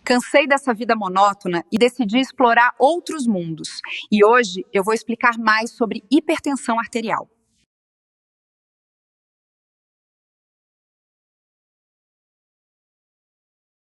Cansei dessa vida monótona e decidi explorar outros mundos. E hoje eu vou explicar mais sobre hipertensão arterial.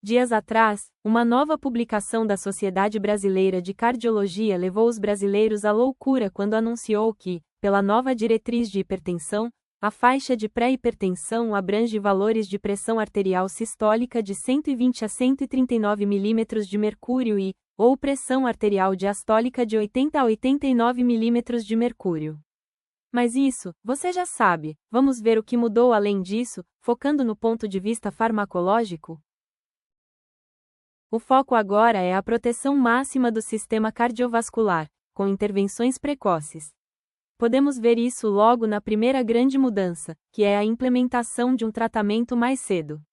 Dias atrás, uma nova publicação da Sociedade Brasileira de Cardiologia levou os brasileiros à loucura quando anunciou que, pela nova diretriz de hipertensão, a faixa de pré-hipertensão abrange valores de pressão arterial sistólica de 120 a 139 mm de mercúrio ou pressão arterial diastólica de 80 a 89 mm de mercúrio. Mas isso, você já sabe. Vamos ver o que mudou além disso, focando no ponto de vista farmacológico? O foco agora é a proteção máxima do sistema cardiovascular, com intervenções precoces. Podemos ver isso logo na primeira grande mudança, que é a implementação de um tratamento mais cedo.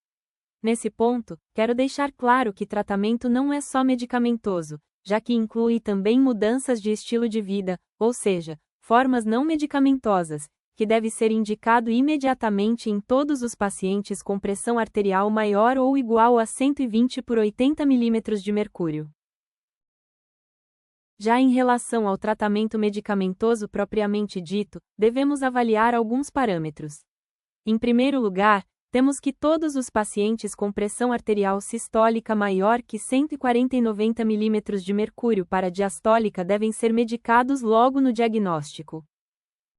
Nesse ponto, quero deixar claro que tratamento não é só medicamentoso, já que inclui também mudanças de estilo de vida, ou seja, formas não medicamentosas, que deve ser indicado imediatamente em todos os pacientes com pressão arterial maior ou igual a 120 por 80 mm de mercúrio. Já em relação ao tratamento medicamentoso propriamente dito, devemos avaliar alguns parâmetros. Em primeiro lugar, temos que todos os pacientes com pressão arterial sistólica maior que 140 e 90 mm de mercúrio para diastólica devem ser medicados logo no diagnóstico.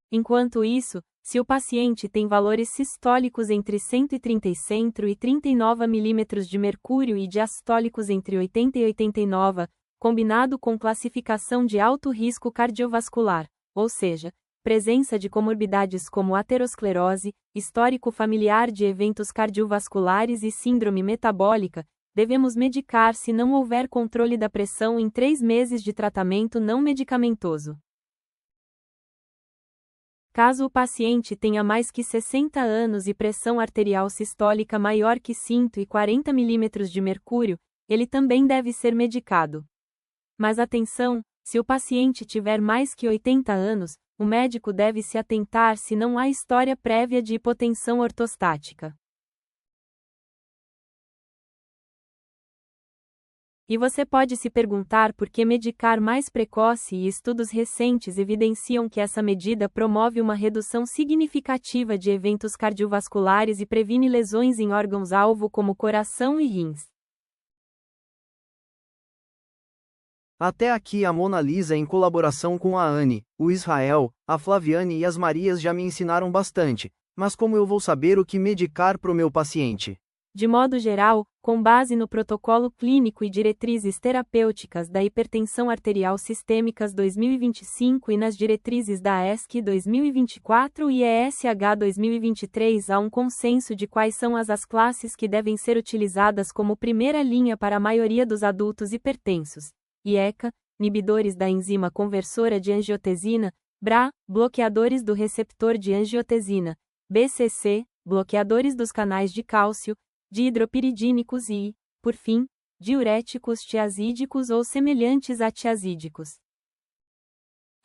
Enquanto isso, se o paciente tem valores sistólicos entre 130 e 139 mm de mercúrio e diastólicos entre 80 e 89, combinado com classificação de alto risco cardiovascular, ou seja, presença de comorbidades como aterosclerose, histórico familiar de eventos cardiovasculares e síndrome metabólica, devemos medicar se não houver controle da pressão em 3 meses de tratamento não medicamentoso. Caso o paciente tenha mais que 60 anos e pressão arterial sistólica maior que 140 mm de mercúrio, ele também deve ser medicado. Mas atenção, se o paciente tiver mais que 80 anos, o médico deve se atentar se não há história prévia de hipotensão ortostática. E você pode se perguntar por que medicar mais precoce, e estudos recentes evidenciam que essa medida promove uma redução significativa de eventos cardiovasculares e previne lesões em órgãos-alvo como coração e rins. Até aqui a Mona Lisa em colaboração com a Anne, o Israel, a Flaviane e as Marias já me ensinaram bastante, mas como eu vou saber o que medicar pro meu paciente? De modo geral, com base no Protocolo Clínico e Diretrizes Terapêuticas da Hipertensão Arterial Sistêmicas 2025 e nas diretrizes da ESC 2024 e ESH 2023, há um consenso de quais são as classes que devem ser utilizadas como primeira linha para a maioria dos adultos hipertensos. IECA, inibidores da enzima conversora de angiotensina, BRA, bloqueadores do receptor de angiotensina, BCC, bloqueadores dos canais de cálcio, dihidropiridínicos e, por fim, diuréticos tiazídicos ou semelhantes a tiazídicos.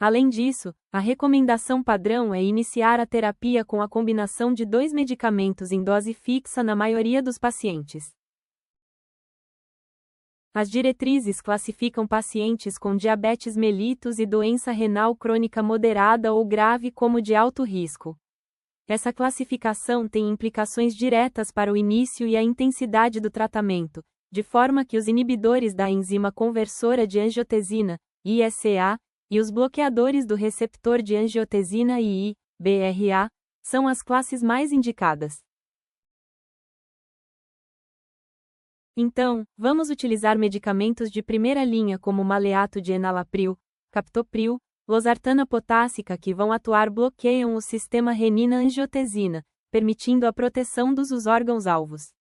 Além disso, a recomendação padrão é iniciar a terapia com a combinação de 2 medicamentos em dose fixa na maioria dos pacientes. As diretrizes classificam pacientes com diabetes mellitus e doença renal crônica moderada ou grave como de alto risco. Essa classificação tem implicações diretas para o início e a intensidade do tratamento, de forma que os inibidores da enzima conversora de angiotensina, ISA, e os bloqueadores do receptor de angiotensina II, BRA, são as classes mais indicadas. Então, vamos utilizar medicamentos de primeira linha como maleato de enalapril, captopril, losartana potássica que vão atuar bloqueiam o sistema renina-angiotensina, permitindo a proteção dos órgãos-alvos.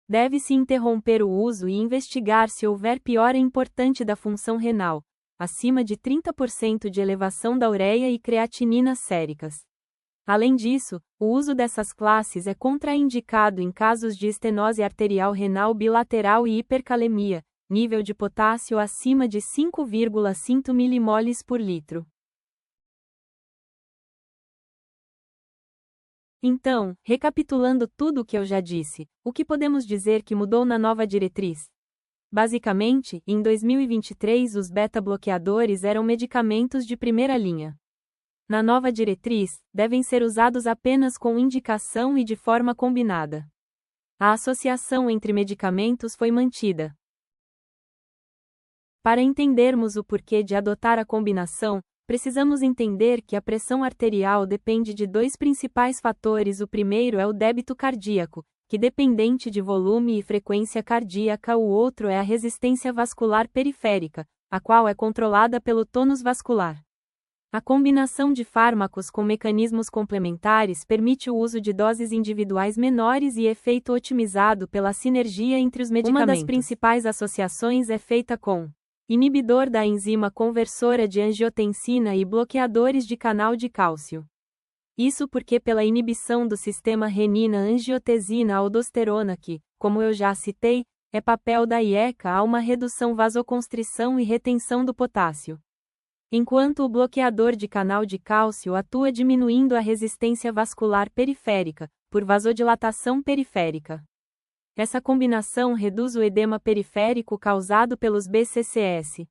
Deve-se interromper o uso e investigar se houver piora importante da função renal, acima de 30% de elevação da ureia e creatinina séricas. Além disso, o uso dessas classes é contraindicado em casos de estenose arterial renal bilateral e hipercalemia, nível de potássio acima de 5,5 mmol por litro. Então, recapitulando tudo o que eu já disse, o que podemos dizer que mudou na nova diretriz? Basicamente, em 2023 os beta-bloqueadores eram medicamentos de primeira linha. Na nova diretriz, devem ser usados apenas com indicação e de forma combinada. A associação entre medicamentos foi mantida. Para entendermos o porquê de adotar a combinação, precisamos entender que a pressão arterial depende de dois principais fatores. O primeiro é o débito cardíaco, que dependente de volume e frequência cardíaca. O outro é a resistência vascular periférica, a qual é controlada pelo tônus vascular. A combinação de fármacos com mecanismos complementares permite o uso de doses individuais menores e efeito otimizado pela sinergia entre os medicamentos. Uma das principais associações é feita com inibidor da enzima conversora de angiotensina e bloqueadores de canal de cálcio. Isso porque pela inibição do sistema renina-angiotensina-aldosterona que, como eu já citei, é papel da IECA, há uma redução vasoconstrição e retenção do potássio. Enquanto o bloqueador de canal de cálcio atua diminuindo a resistência vascular periférica, por vasodilatação periférica. Essa combinação reduz o edema periférico causado pelos BCCS.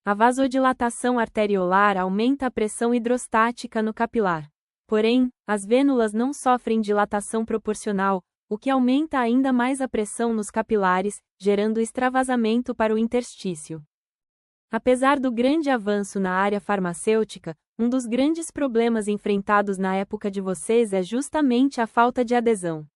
A vasodilatação arteriolar aumenta a pressão hidrostática no capilar. Porém, as vênulas não sofrem dilatação proporcional, o que aumenta ainda mais a pressão nos capilares, gerando extravasamento para o interstício. Apesar do grande avanço na área farmacêutica, um dos grandes problemas enfrentados na época de vocês é justamente a falta de adesão.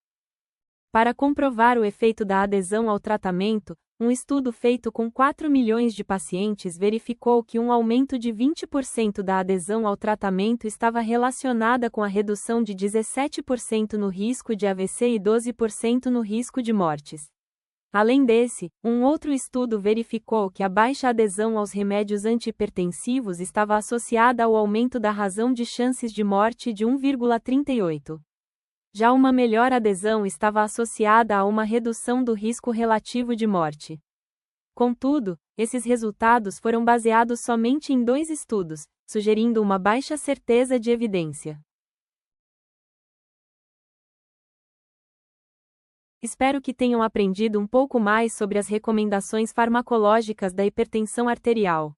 Para comprovar o efeito da adesão ao tratamento, um estudo feito com 4 milhões de pacientes verificou que um aumento de 20% da adesão ao tratamento estava relacionada com a redução de 17% no risco de AVC e 12% no risco de mortes. Além desse, um outro estudo verificou que a baixa adesão aos remédios antihipertensivos estava associada ao aumento da razão de chances de morte de 1,38. Já uma melhor adesão estava associada a uma redução do risco relativo de morte. Contudo, esses resultados foram baseados somente em 2 estudos, sugerindo uma baixa certeza de evidência. Espero que tenham aprendido um pouco mais sobre as recomendações farmacológicas da hipertensão arterial.